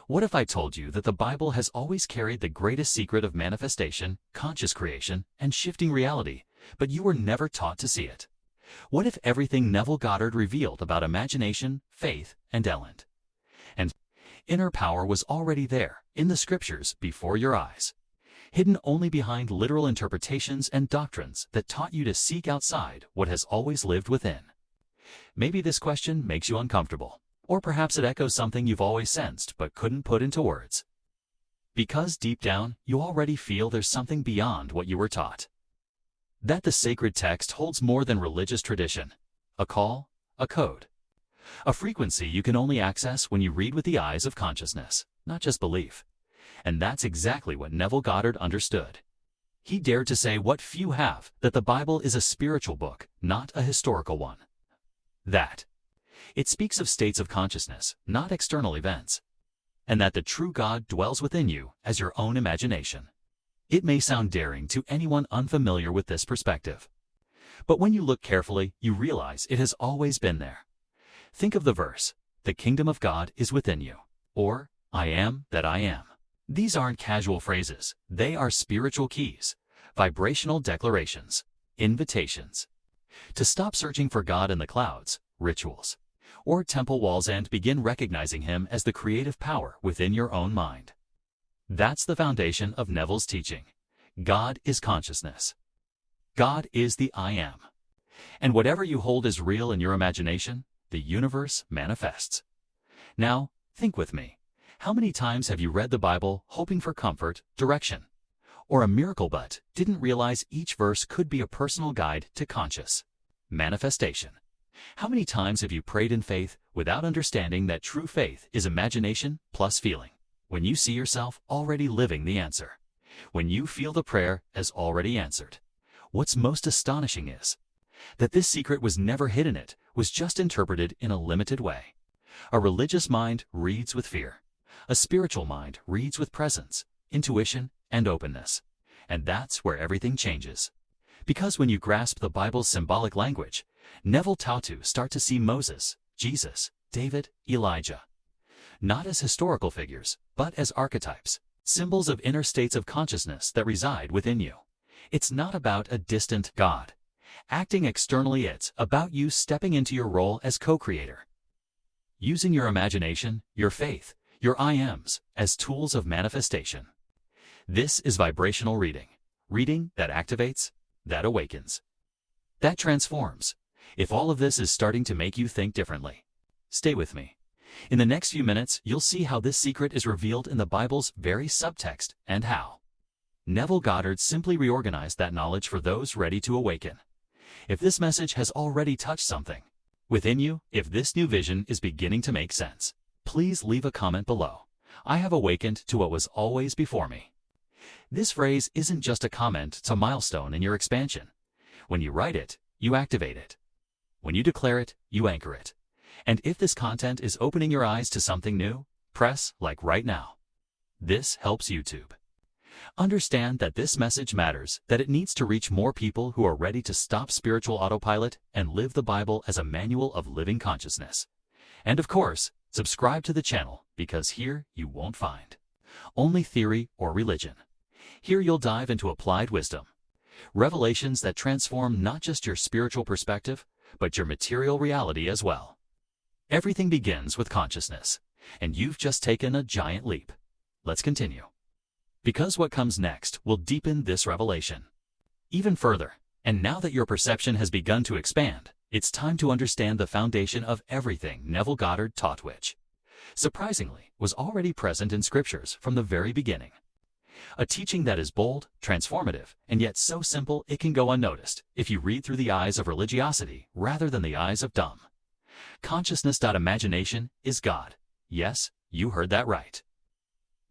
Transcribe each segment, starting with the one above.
What if I told you that the Bible has always carried the greatest secret of manifestation, conscious creation, and shifting reality, but you were never taught to see it? What if everything Neville Goddard revealed about imagination, faith, and inner power was already there, in the scriptures, before your eyes, hidden only behind literal interpretations and doctrines that taught you to seek outside what has always lived within? Maybe this question makes you uncomfortable, or perhaps it echoes something you've always sensed but couldn't put into words. Because deep down, you already feel there's something beyond what you were taught. That the sacred text holds more than religious tradition, a call, a code, a frequency you can only access when you read with the eyes of consciousness, not just belief. And that's exactly what Neville Goddard understood. He dared to say what few have, that the Bible is a spiritual book, not a historical one. That it speaks of states of consciousness, not external events. And that the true God dwells within you as your own imagination. It may sound daring to anyone unfamiliar with this perspective. But when you look carefully, you realize it has always been there. Think of the verse, "The kingdom of God is within you," or "I am that I am." These aren't casual phrases. They are spiritual keys, vibrational declarations, invitations to stop searching for God in the clouds, rituals, or temple walls and begin recognizing Him as the creative power within your own mind. That's the foundation of Neville's teaching. God is consciousness. God is the I am. And whatever you hold as real in your imagination, the universe manifests. Now, think with me. How many times have you read the Bible hoping for comfort, direction, or a miracle but didn't realize each verse could be a personal guide to conscious manifestation? How many times have you prayed in faith without understanding that true faith is imagination plus feeling? When you see yourself already living the answer, when you feel the prayer as already answered. What's most astonishing is that this secret was never hidden, it was just interpreted in a limited way. A religious mind reads with fear. A spiritual mind reads with presence, intuition, and openness. And that's where everything changes. Because when you grasp the Bible's symbolic language, Neville taught to start to see Moses, Jesus, David, Elijah, not as historical figures, but as archetypes, symbols of inner states of consciousness that reside within you. It's not about a distant God acting externally, it's about you stepping into your role as co-creator, using your imagination, your faith, your I ams as tools of manifestation. This is vibrational reading, reading that activates, that awakens, that transforms. If all of this is starting to make you think differently, stay with me. In the next few minutes, you'll see how this secret is revealed in the Bible's very subtext and how Neville Goddard simply reorganized that knowledge for those ready to awaken. If this message has already touched something within you, if this new vision is beginning to make sense, please leave a comment below. I have awakened to what was always before me. This phrase isn't just a comment, it's a milestone in your expansion. When you write it, you activate it. When you declare it, you anchor it. And if this content is opening your eyes to something new, press like right now. This helps YouTube understand that this message matters, that it needs to reach more people who are ready to stop spiritual autopilot and live the Bible as a manual of living consciousness. And of course, subscribe to the channel, because here you won't find only theory or religion. Here you'll dive into applied wisdom, revelations that transform not just your spiritual perspective, but your material reality as well. Everything begins with consciousness, and you've just taken a giant leap. Let's continue, because what comes next will deepen this revelation even further. And now that your perception has begun to expand, it's time to understand the foundation of everything Neville Goddard taught, which, surprisingly, was already present in scriptures from the very beginning. A teaching that is bold, transformative, and yet so simple it can go unnoticed if you read through the eyes of religiosity rather than the eyes of dumb consciousness. Imagination is God. Yes, you heard that right.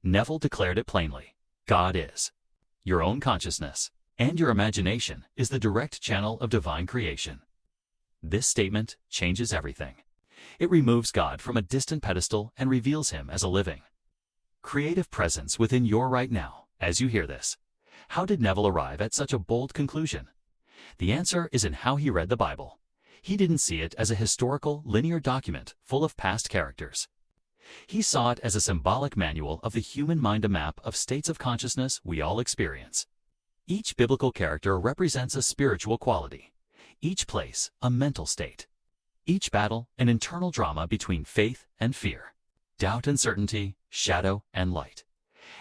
Neville declared it plainly. God is your own consciousness, and your imagination is the direct channel of divine creation. This statement changes everything. It removes God from a distant pedestal and reveals Him as a living, creative presence within your right now. As you hear this, how did Neville arrive at such a bold conclusion? The answer is in how he read the Bible. He didn't see it as a historical, linear document full of past characters. He saw it as a symbolic manual of the human mind, a map of states of consciousness we all experience. Each biblical character represents a spiritual quality, each place a mental state, each battle an internal drama between faith and fear, doubt and certainty, shadow and light.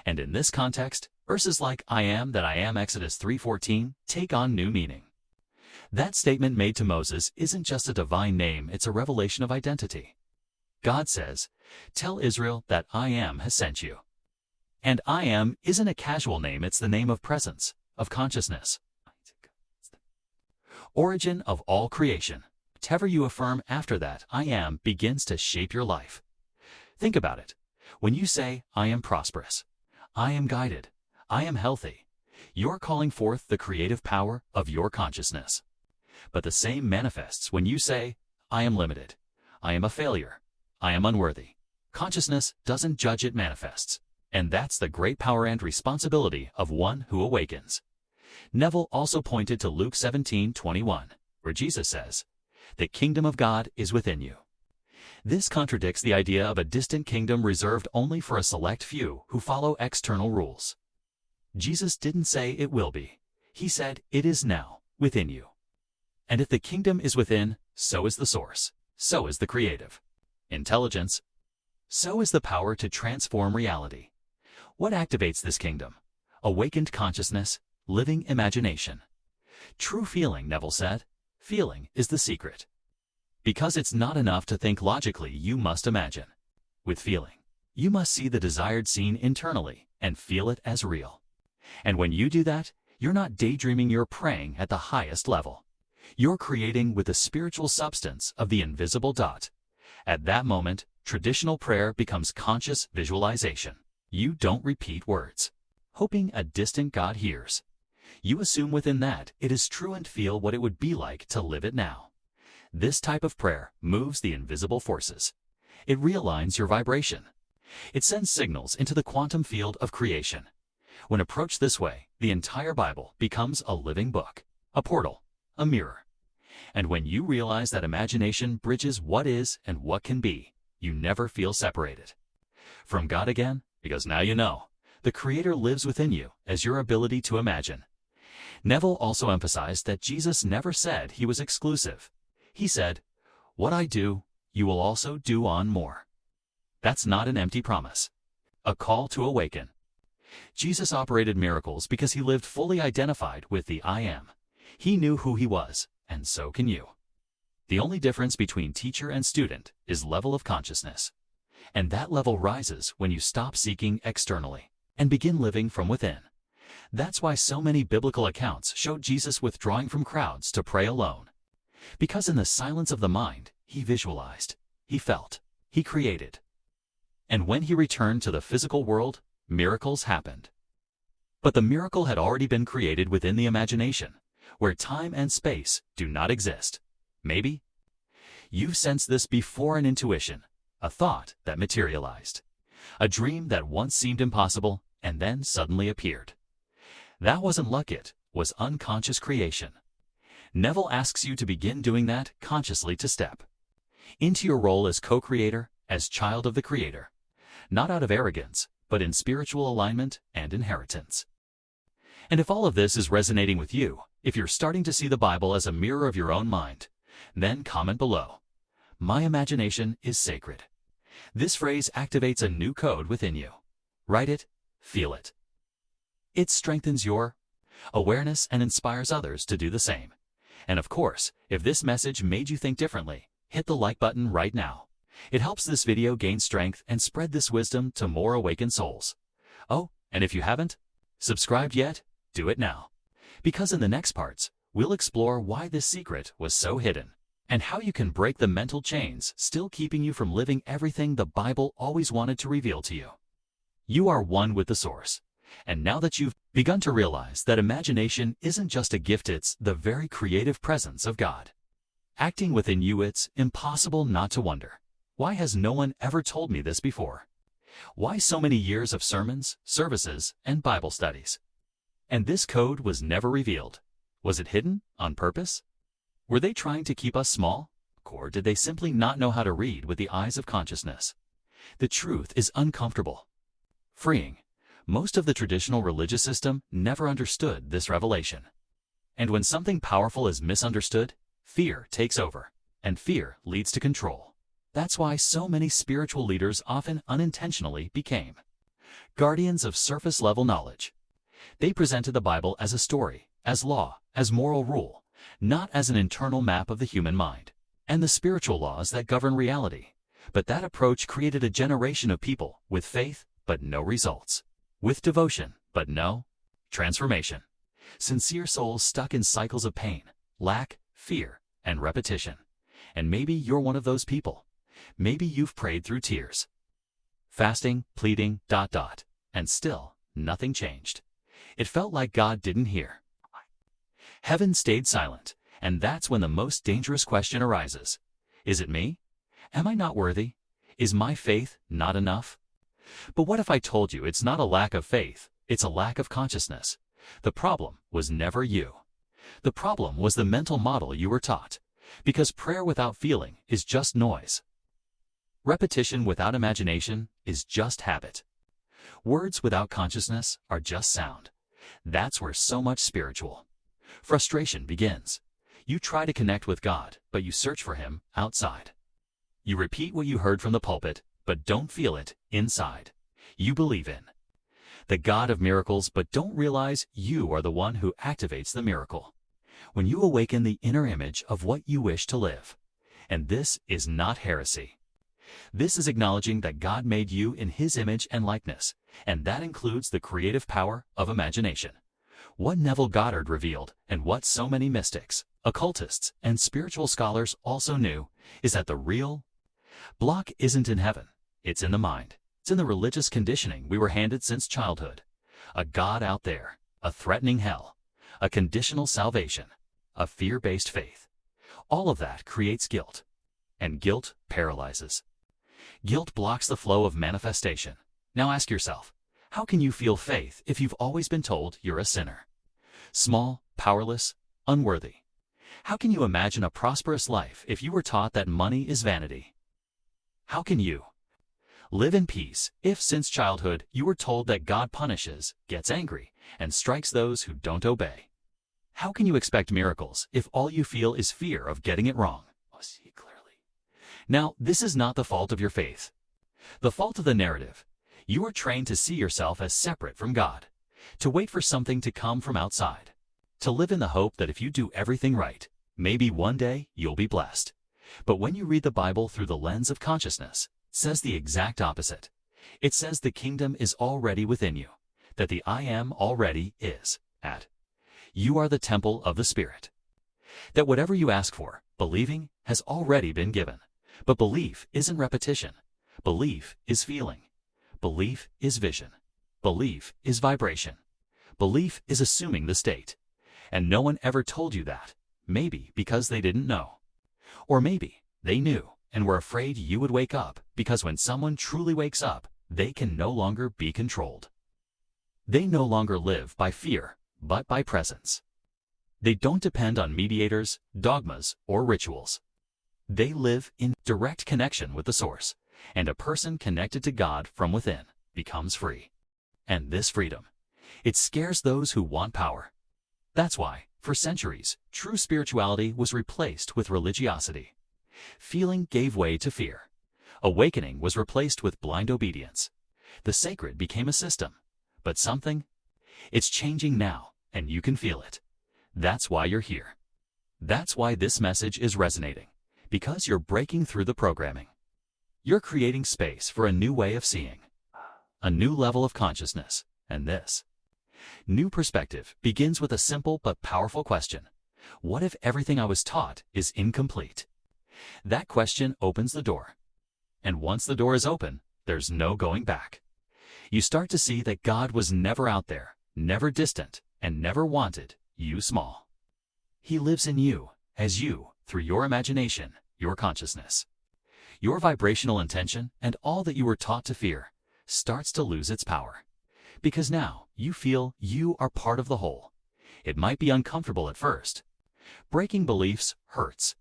And in this context, verses like "I am that I am" Exodus 3:14 take on new meaning. That statement made to Moses isn't just a divine name, it's a revelation of identity. God says, "Tell Israel that I am has sent you." And I am isn't a casual name, it's the name of presence, of consciousness, origin of all creation. Whatever you affirm after that I am begins to shape your life. Think about it. When you say, "I am prosperous," "I am guided," "I am healthy," you're calling forth the creative power of your consciousness. But the same manifests when you say, "I am limited," "I am a failure," "I am unworthy." Consciousness doesn't judge, it manifests. And that's the great power and responsibility of one who awakens. Neville also pointed to Luke 17:21, where Jesus says, "The kingdom of God is within you." This contradicts the idea of a distant kingdom reserved only for a select few who follow external rules. Jesus didn't say it will be. He said it is now, within you. And if the kingdom is within, so is the source, so is the creative intelligence, so is the power to transform reality. What activates this kingdom? Awakened consciousness, living imagination. True feeling, Neville said. Feeling is the secret. Because it's not enough to think logically, you must imagine. With feeling, you must see the desired scene internally and feel it as real. And when you do that, you're not daydreaming, you're praying at the highest level. You're creating with the spiritual substance of the invisible dot. At that moment, traditional prayer becomes conscious visualization. You don't repeat words, hoping a distant God hears. You assume within that it is true and feel what it would be like to live it now. This type of prayer moves the invisible forces. It realigns your vibration. It sends signals into the quantum field of creation. When approached this way, the entire Bible becomes a living book, a portal, a mirror. And when you realize that imagination bridges what is and what can be, you never feel separated from God again, because now you know the Creator lives within you as your ability to imagine. Neville also emphasized that Jesus never said he was exclusive. He said, "What I do, you will also do on more." That's not an empty promise, a call to awaken. Jesus operated miracles because he lived fully identified with the I am. He knew who he was, and so can you. The only difference between teacher and student is level of consciousness. And that level rises when you stop seeking externally and begin living from within. That's why so many biblical accounts show Jesus withdrawing from crowds to pray alone. Because in the silence of the mind, he visualized, he felt, he created. And when he returned to the physical world, miracles happened. But the miracle had already been created within the imagination, where time and space do not exist. Maybe you've sensed this before, an intuition, a thought that materialized, a dream that once seemed impossible and then suddenly appeared. That wasn't luck, it was unconscious creation. Neville asks you to begin doing that consciously, to step into your role as co-creator, as child of the Creator, not out of arrogance, but in spiritual alignment and inheritance. And if all of this is resonating with you, if you're starting to see the Bible as a mirror of your own mind, then comment below. My imagination is sacred. This phrase activates a new code within you. Write it, feel it. It strengthens your awareness and inspires others to do the same. And of course, if this message made you think differently, hit the like button right now. It helps this video gain strength and spread this wisdom to more awakened souls. Oh, and if you haven't subscribed yet, do it now. Because in the next parts, we'll explore why this secret was so hidden, and how you can break the mental chains still keeping you from living everything the Bible always wanted to reveal to you. You are one with the source. And now that you've begun to realize that imagination isn't just a gift, it's the very creative presence of God acting within you, it's impossible not to wonder, why has no one ever told me this before? Why so many years of sermons, services, and Bible studies? And this code was never revealed. Was it hidden on purpose? Were they trying to keep us small? Or did they simply not know how to read with the eyes of consciousness? The truth is uncomfortable, freeing. Most of the traditional religious system never understood this revelation. And when something powerful is misunderstood, fear takes over, and fear leads to control. That's why so many spiritual leaders often unintentionally became guardians of surface-level knowledge. They presented the Bible as a story, as law, as moral rule, not as an internal map of the human mind and the spiritual laws that govern reality. But that approach created a generation of people with faith but no results, with devotion but no transformation. Sincere souls stuck in cycles of pain, lack, fear, and repetition. And maybe you're one of those people. Maybe you've prayed through tears, fasting, pleading, and still nothing changed. It felt like God didn't hear. Heaven stayed silent, and that's when the most dangerous question arises. Is it me? Am I not worthy? Is my faith not enough? But what if I told you it's not a lack of faith, it's a lack of consciousness? The problem was never you. The problem was the mental model you were taught, because prayer without feeling is just noise. Repetition without imagination is just habit. Words without consciousness are just sound. That's where so much spiritual frustration begins. You try to connect with God, but you search for Him outside. You repeat what you heard from the pulpit, but don't feel it inside. You believe in the God of miracles, but don't realize you are the one who activates the miracle. When you awaken the inner image of what you wish to live. And this is not heresy. This is acknowledging that God made you in His image and likeness, and that includes the creative power of imagination. What Neville Goddard revealed, and what so many mystics, occultists, and spiritual scholars also knew, is that the real block isn't in heaven, it's in the mind. It's in the religious conditioning we were handed since childhood. A God out there, a threatening hell, a conditional salvation, a fear-based faith. All of that creates guilt, and guilt paralyzes. Guilt blocks the flow of manifestation. Now ask yourself, how can you feel faith if you've always been told you're a sinner? Small, powerless, unworthy. How can you imagine a prosperous life if you were taught that money is vanity? How can you live in peace if since childhood you were told that God punishes, gets angry, and strikes those who don't obey? How can you expect miracles if all you feel is fear of getting it wrong? See clearly. Now, this is not the fault of your faith. The fault of the narrative. You are trained to see yourself as separate from God, to wait for something to come from outside, to live in the hope that if you do everything right, maybe one day you'll be blessed. But when you read the Bible through the lens of consciousness, it says the exact opposite. It says the kingdom is already within you, that the I am already is at. You are the temple of the Spirit. That whatever you ask for, believing, has already been given. But belief isn't repetition. Belief is feeling. Belief is vision. Belief is vibration. Belief is assuming the state. And no one ever told you that. Maybe because they didn't know. Or maybe they knew and were afraid you would wake up, because when someone truly wakes up, they can no longer be controlled. They no longer live by fear, but by presence. They don't depend on mediators, dogmas, or rituals. They live in direct connection with the source, and a person connected to God from within becomes free. And this freedom, it scares those who want power. That's why, for centuries, true spirituality was replaced with religiosity. Feeling gave way to fear. Awakening was replaced with blind obedience. The sacred became a system. But something? It's changing now, and you can feel it. That's why you're here. That's why this message is resonating. Because you're breaking through the programming. You're creating space for a new way of seeing. A new level of consciousness. And this new perspective begins with a simple but powerful question. What if everything I was taught is incomplete? That question opens the door. And once the door is open, there's no going back. You start to see that God was never out there, never distant, and never wanted you small. He lives in you, as you, through your imagination, your consciousness. Your vibrational intention and all that you were taught to fear starts to lose its power. Because now you feel you are part of the whole. It might be uncomfortable at first. Breaking beliefs hurts.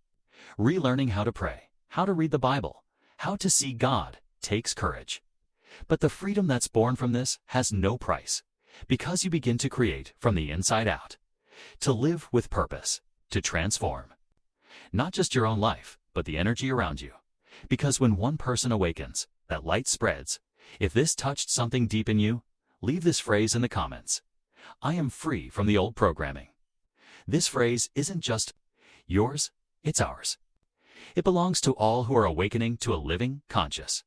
Relearning how to pray, how to read the Bible, how to see God takes courage. But the freedom that's born from this has no price, because you begin to create from the inside out, to live with purpose, to transform. Not just your own life, but the energy around you. Because when one person awakens, that light spreads. If this touched something deep in you, leave this phrase in the comments. I am free from the old programming. This phrase isn't just yours, it's ours. It belongs to all who are awakening to a living, conscious,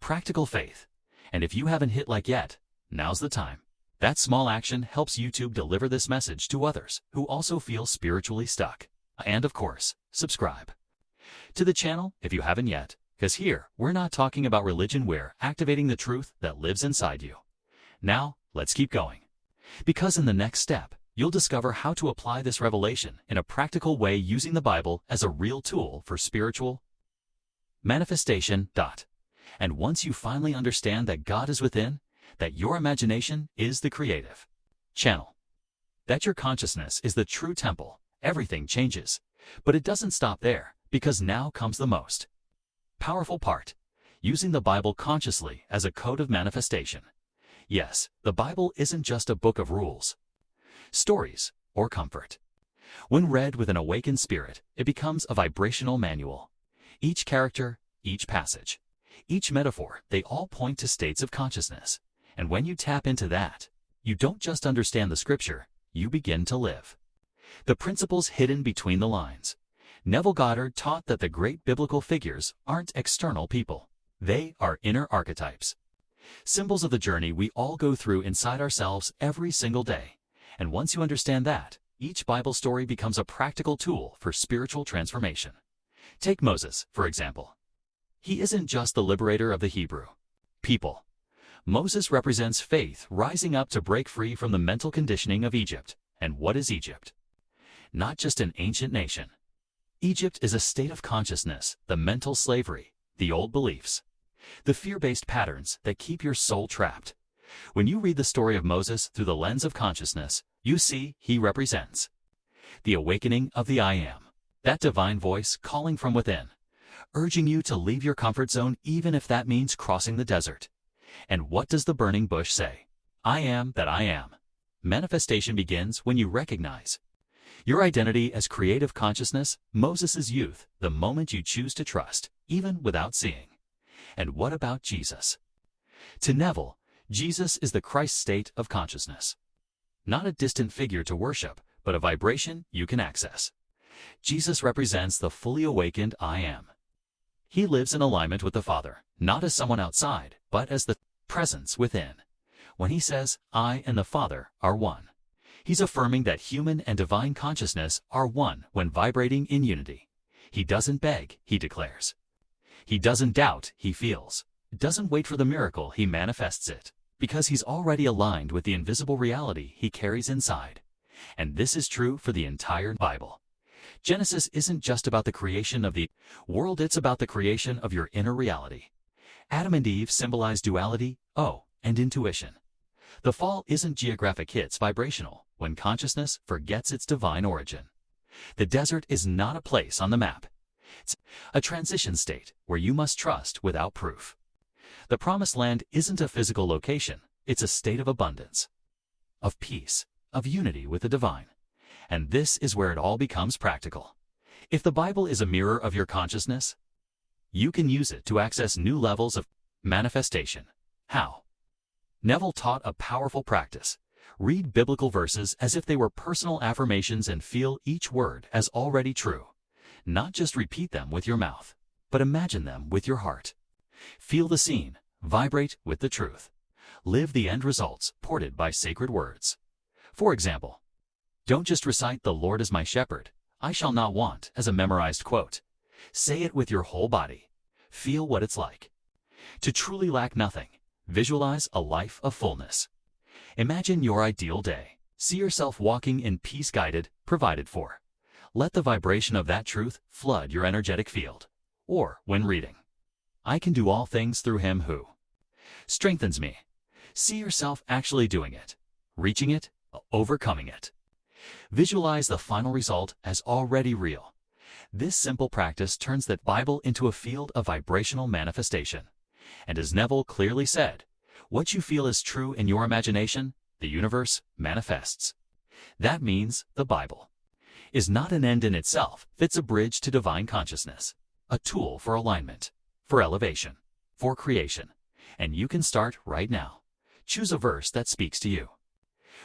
practical faith. And if you haven't hit like yet, now's the time. That small action helps YouTube deliver this message to others who also feel spiritually stuck. And of course, subscribe to the channel if you haven't yet, because here we're not talking about religion, we're activating the truth that lives inside you. Now, let's keep going. Because in the next step, you'll discover how to apply this revelation in a practical way using the Bible as a real tool for spiritual manifestation. And once you finally understand that God is within, that your imagination is the creative channel, that your consciousness is the true temple, everything changes. But it doesn't stop there, because now comes the most powerful part, using the Bible consciously as a code of manifestation. Yes, the Bible isn't just a book of rules, stories, or comfort. When read with an awakened spirit, it becomes a vibrational manual. Each character, each passage, each metaphor, they all point to states of consciousness. And when you tap into that, you don't just understand the scripture, you begin to live the principles hidden between the lines. Neville Goddard taught that the great biblical figures aren't external people. They are inner archetypes, symbols of the journey we all go through inside ourselves every single day. And once you understand that, each Bible story becomes a practical tool for spiritual transformation. Take Moses, for example. He isn't just the liberator of the Hebrew people. Moses represents faith rising up to break free from the mental conditioning of Egypt. And what is Egypt? Not just an ancient nation. Egypt is a state of consciousness, the mental slavery, the old beliefs, the fear-based patterns that keep your soul trapped. When you read the story of Moses through the lens of consciousness, you see he represents the awakening of the I Am, that divine voice calling from within, urging you to leave your comfort zone even if that means crossing the desert. And what does the burning bush say? I am that I am. Manifestation begins when you recognize your identity as creative consciousness, Moses' youth, the moment you choose to trust, even without seeing. And what about Jesus? To Neville, Jesus is the Christ state of consciousness. Not a distant figure to worship, but a vibration you can access. Jesus represents the fully awakened I Am. He lives in alignment with the Father, not as someone outside, but as the presence within. When he says, I and the Father are one, he's affirming that human and divine consciousness are one when vibrating in unity. He doesn't beg, he declares. He doesn't doubt, he feels. Doesn't wait for the miracle, he manifests it. Because he's already aligned with the invisible reality he carries inside. And this is true for the entire Bible. Genesis isn't just about the creation of the world, it's about the creation of your inner reality. Adam and Eve symbolize duality, and intuition. The fall isn't geographic, it's vibrational, when consciousness forgets its divine origin. The desert is not a place on the map. It's a transition state where you must trust without proof. The promised land isn't a physical location, it's a state of abundance, of peace, of unity with the divine. And this is where it all becomes practical. If the Bible is a mirror of your consciousness, you can use it to access new levels of manifestation. How? Neville taught a powerful practice. Read biblical verses as if they were personal affirmations and feel each word as already true. Not just repeat them with your mouth, but imagine them with your heart. Feel the scene, vibrate with the truth. Live the end results ported by sacred words. For example, don't just recite "The Lord is my shepherd, I shall not want" as a memorized quote. Say it with your whole body. Feel what it's like to truly lack nothing. Visualize a life of fullness. Imagine your ideal day. See yourself walking in peace, guided, provided for. Let the vibration of that truth flood your energetic field. Or, when reading, I can do all things through him who strengthens me. See yourself actually doing it, reaching it, overcoming it. Visualize the final result as already real. This simple practice turns that Bible into a field of vibrational manifestation. And as Neville clearly said, what you feel is true in your imagination, the universe manifests. That means the Bible is not an end in itself. It's a bridge to divine consciousness, a tool for alignment, for elevation, for creation. And you can start right now. Choose a verse that speaks to you.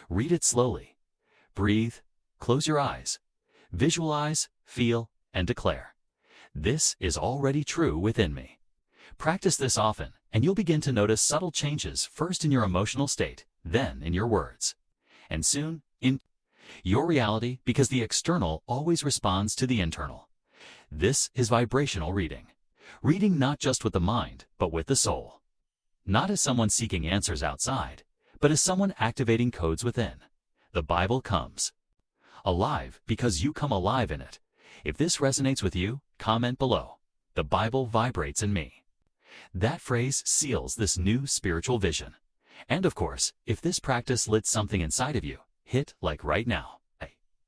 Read it slowly. Breathe, close your eyes, visualize, feel, and declare, "This is already true within me." Practice this often, and you'll begin to notice subtle changes, first in your emotional state, then in your words, and soon in your reality, because the external always responds to the internal. This is vibrational reading. Reading not just with the mind, but with the soul. Not as someone seeking answers outside, but as someone activating codes within. The Bible comes alive because you come alive in it. If this resonates with you, comment below. The Bible vibrates in me. That phrase seals this new spiritual vision. And of course, if this practice lit something inside of you, hit like right now.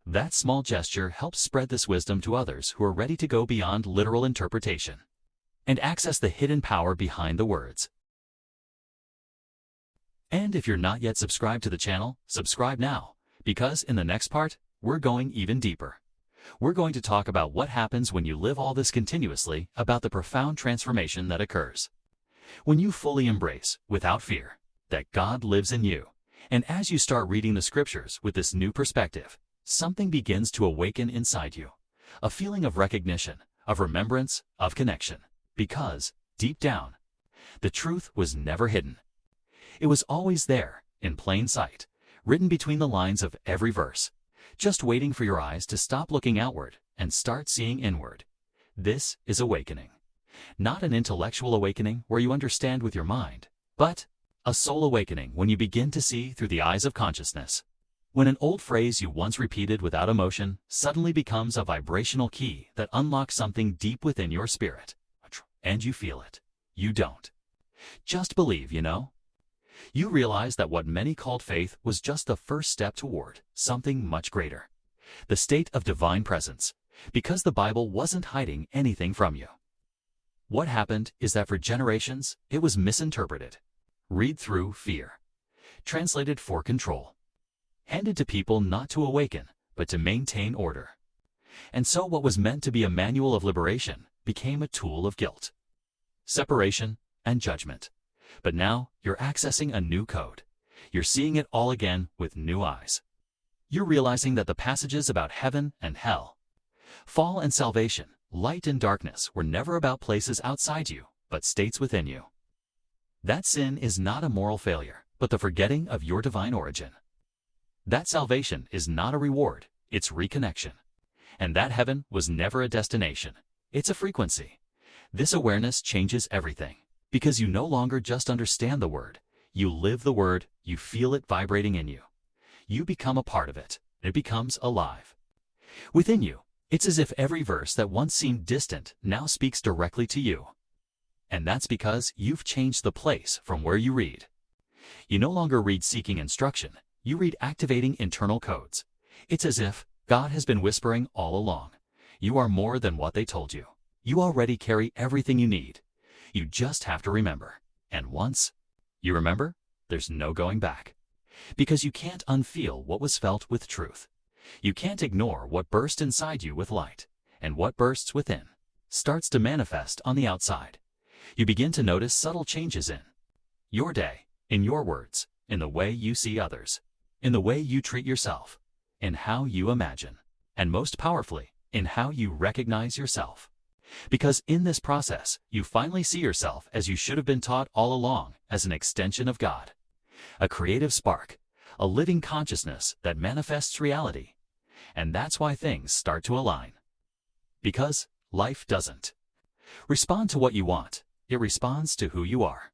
That small gesture helps spread this wisdom to others who are ready to go beyond literal interpretation and access the hidden power behind the words. And if you're not yet subscribed to the channel, subscribe now, because in the next part, we're going even deeper. We're going to talk about what happens when you live all this continuously, about the profound transformation that occurs when you fully embrace, without fear, that God lives in you. And as you start reading the scriptures with this new perspective, something begins to awaken inside you. A feeling of recognition, of remembrance, of connection. Because, deep down, the truth was never hidden. It was always there, in plain sight, written between the lines of every verse, just waiting for your eyes to stop looking outward and start seeing inward. This is awakening. Not an intellectual awakening where you understand with your mind, but a soul awakening when you begin to see through the eyes of consciousness. When an old phrase you once repeated without emotion suddenly becomes a vibrational key that unlocks something deep within your spirit. And you feel it. You don't just believe, you know. You realize that what many called faith was just the first step toward something much greater. The state of divine presence, because the Bible wasn't hiding anything from you. What happened is that for generations, it was misinterpreted. Read through fear. Translated for control. Handed to people not to awaken, but to maintain order. And so what was meant to be a manual of liberation became a tool of guilt, separation, and judgment. But now, you're accessing a new code. You're seeing it all again with new eyes. You're realizing that the passages about heaven and hell, fall and salvation, light and darkness were never about places outside you, but states within you. That sin is not a moral failure, but the forgetting of your divine origin. That salvation is not a reward, it's reconnection. And that heaven was never a destination, it's a frequency. This awareness changes everything. Because you no longer just understand the word, you live the word, you feel it vibrating in you. You become a part of it. It becomes alive. Within you, it's as if every verse that once seemed distant now speaks directly to you. And that's because you've changed the place from where you read. You no longer read seeking instruction, you read activating internal codes. It's as if God has been whispering all along. You are more than what they told you. You already carry everything you need. You just have to remember. And once you remember, there's no going back. Because you can't unfeel what was felt with truth. You can't ignore what burst inside you with light. And what bursts within starts to manifest on the outside. You begin to notice subtle changes in your day, in your words, in the way you see others, in the way you treat yourself, in how you imagine, and most powerfully, in how you recognize yourself. Because in this process, you finally see yourself as you should have been taught all along, as an extension of God. A creative spark, a living consciousness that manifests reality. And that's why things start to align. Because life doesn't respond to what you want, it responds to who you are.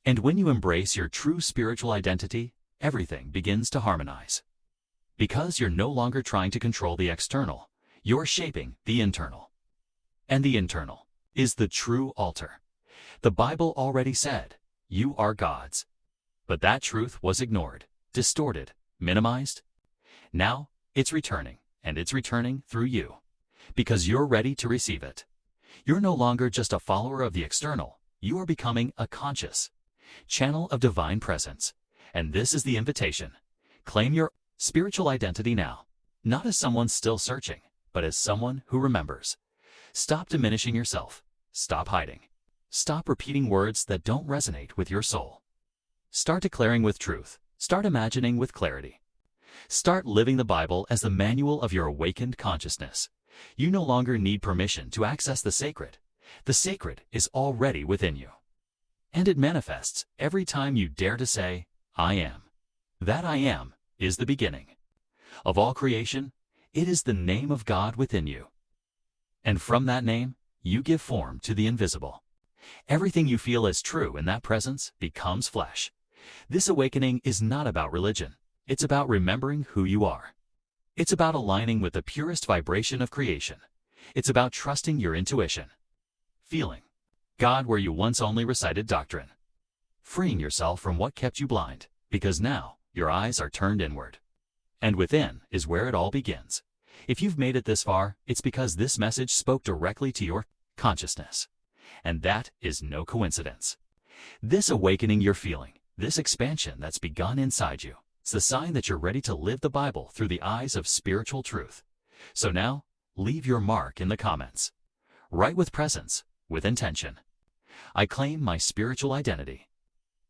And when you embrace your true spiritual identity, everything begins to harmonize. Because you're no longer trying to control the external, you're shaping the internal. And the internal is the true altar. The Bible already said, you are God's. But that truth was ignored, distorted, minimized. Now, it's returning, and it's returning through you. Because you're ready to receive it. You're no longer just a follower of the external, you are becoming a conscious channel of divine presence. And this is the invitation. Claim your spiritual identity now, not as someone still searching, but as someone who remembers. Stop diminishing yourself. Stop hiding. Stop repeating words that don't resonate with your soul. Start declaring with truth. Start imagining with clarity. Start living the Bible as the manual of your awakened consciousness. You no longer need permission to access the sacred. The sacred is already within you. And it manifests every time you dare to say, I am. That I am is the beginning of all creation. It is the name of God within you. And from that name, you give form to the invisible. Everything you feel as true in that presence becomes flesh. This awakening is not about religion. It's about remembering who you are. It's about aligning with the purest vibration of creation. It's about trusting your intuition. Feeling God where you once only recited doctrine. Freeing yourself from what kept you blind, because now your eyes are turned inward. And within is where it all begins. If you've made it this far, it's because this message spoke directly to your consciousness. And that is no coincidence. This awakening you're feeling, this expansion that's begun inside you, it's the sign that you're ready to live the Bible through the eyes of spiritual truth. So now, leave your mark in the comments. Write with presence, with intention. I claim my spiritual identity.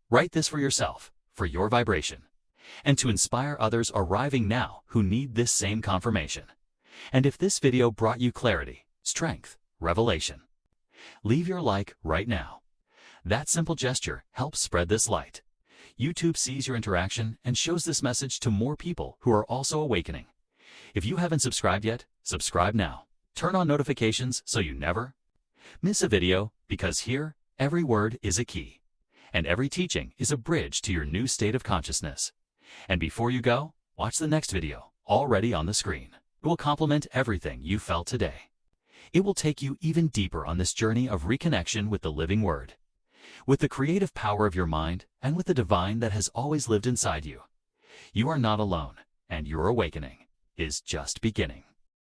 Write this for yourself, for your vibration, and to inspire others arriving now who need this same confirmation. And if this video brought you clarity, strength, revelation, leave your like right now. That simple gesture helps spread this light. YouTube sees your interaction and shows this message to more people who are also awakening. If you haven't subscribed yet, subscribe now. Turn on notifications so you never miss a video, because here, every word is a key, and every teaching is a bridge to your new state of consciousness. And before you go, watch the next video, already on the screen. It will complement everything you felt today. It will take you even deeper on this journey of reconnection with the living Word, with the creative power of your mind, and with the divine that has always lived inside you. You are not alone, and your awakening is just beginning.